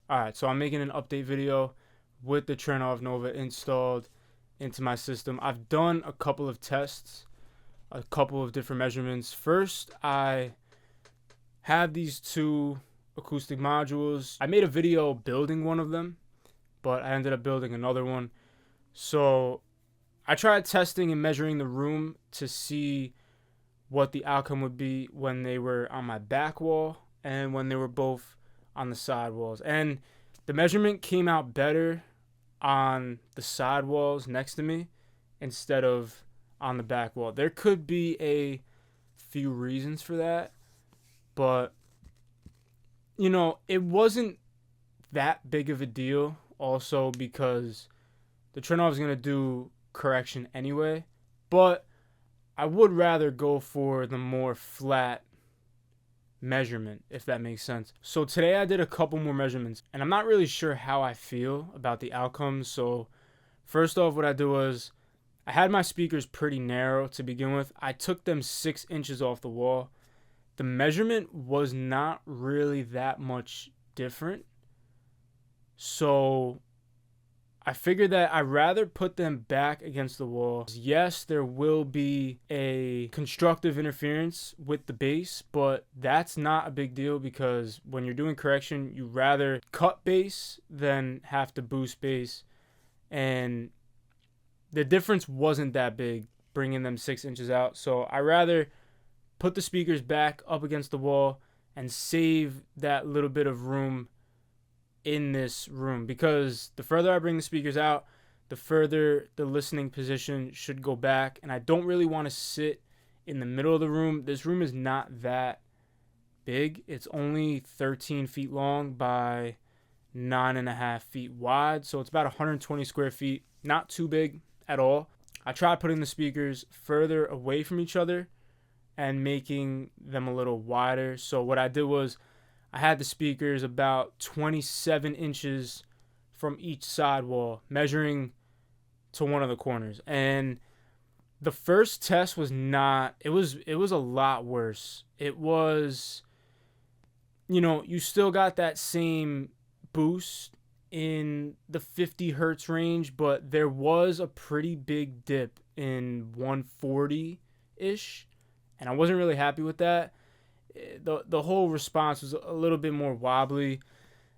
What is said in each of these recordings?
Alright, so I'm making an update video with the Trinnov Nova installed into my system. I've done a couple of tests, a couple of different measurements. First, I have these two acoustic modules. I made a video building one of them, but I ended up building another one. So I tried testing and measuring the room to see what the outcome would be when they were on my back wall and when they were both on the side walls. And the measurement came out better on the side walls next to me instead of on the back wall. There could be a few reasons for that, but it wasn't that big of a deal also because the Trinnov is going to do correction anyway, but I would rather go for the more flat measurement, if that makes sense. So today I did a couple more measurements and I'm not really sure how I feel about the outcomes. So first off, what I did was I had my speakers pretty narrow to begin with. I took them 6 inches off the wall. The measurement was not really that much different. So I figured that I'd rather put them back against the wall. Yes, there will be a constructive interference with the bass, but that's not a big deal because when you're doing correction, you rather cut bass than have to boost bass. And the difference wasn't that big bringing them 6 inches out. So I rather put the speakers back up against the wall and save that little bit of room in this room, because the further I bring the speakers out, the further the listening position should go back, and I don't really want to sit in the middle of the room. This room is not that big. It's only 13 feet long by 9.5 feet wide, so it's about 120 square feet. Not too big at all. I tried putting the speakers further away from each other and making them a little wider. So what I did was I had the speakers about 27 inches from each side wall, measuring to one of the corners. And the first test was not, it was a lot worse. It was, you still got that same boost in the 50 hertz range, but there was a pretty big dip in 140-ish, and I wasn't really happy with that. The whole response was a little bit more wobbly.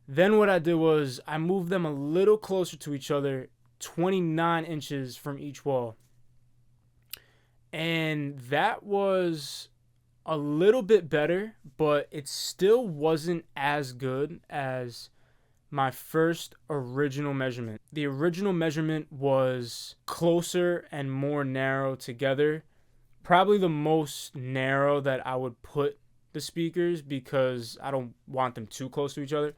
Then what I did was I moved them a little closer to each other, 29 inches from each wall. And that was a little bit better, but it still wasn't as good as my first original measurement. The original measurement was closer and more narrow together. Probably the most narrow that I would put the speakers, because I don't want them too close to each other.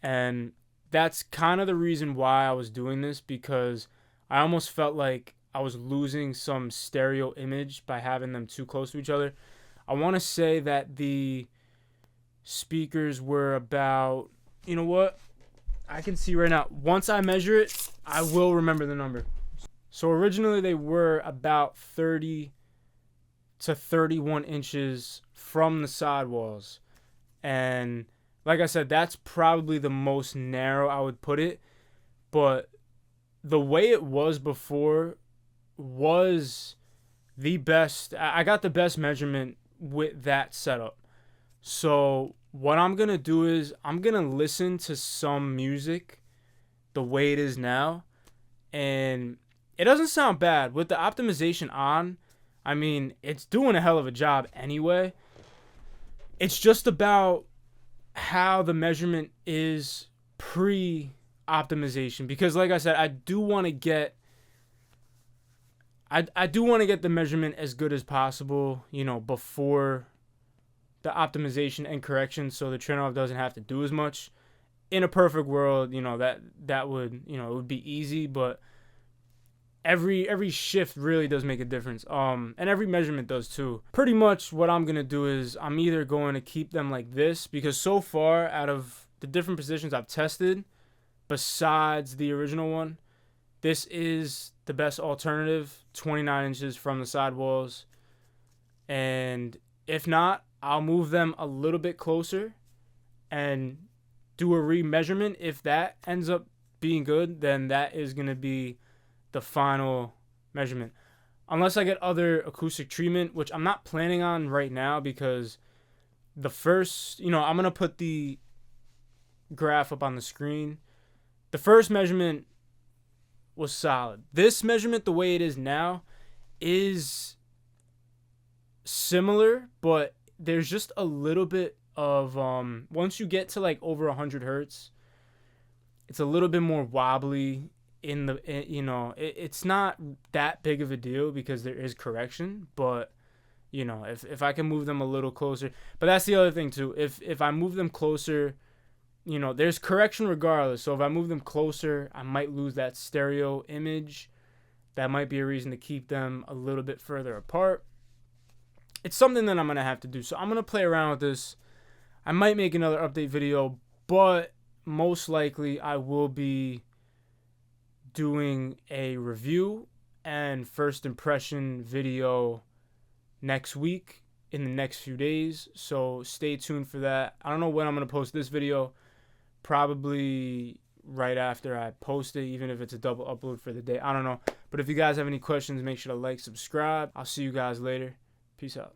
And that's kind of the reason why I was doing this, because I almost felt like I was losing some stereo image by having them too close to each other. I want to say that the speakers were about, I can see right now. Once I measure it, I will remember the number. So originally they were about 30 to 31 inches from the side walls. And like I said, that's probably the most narrow I would put it. But the way it was before was the best. I got the best measurement with that setup. So what I'm going to do is I'm going to listen to some music the way it is now. And it doesn't sound bad. With the optimization on, I mean, it's doing a hell of a job anyway. It's just about how the measurement is pre-optimization. Because like I said, I do want to get the measurement as good as possible, before the optimization and correction, so the Trinnov doesn't have to do as much. In a perfect world, that would, it would be easy, but every shift really does make a difference. And every measurement does too. Pretty much what I'm going to do is I'm either going to keep them like this, because so far out of the different positions I've tested, besides the original one, this is the best alternative, 29 inches from the side walls. And if not, I'll move them a little bit closer and do a remeasurement. If that ends up being good, then that is going to be the final measurement. Unless I get other acoustic treatment, which I'm not planning on right now, because the first, I'm going to put the graph up on the screen. The first measurement was solid. This measurement, the way it is now, is similar, but there's just a little bit of once you get to like over 100 hertz, it's a little bit more wobbly it's not that big of a deal because there is correction, but if I can move them a little closer. But that's the other thing too. If I move them closer, there's correction regardless. So if I move them closer, I might lose that stereo image. That might be a reason to keep them a little bit further apart. It's something that I'm going to have to do. So I'm going to play around with this. I might make another update video, but most likely I will be doing a review and first impression video next week, in the next few days. So stay tuned for that. I don't know when I'm going to post this video. Probably right after I post it, even if it's a double upload for the day. I don't know. But if you guys have any questions, make sure to like, subscribe. I'll see you guys later. Peace out.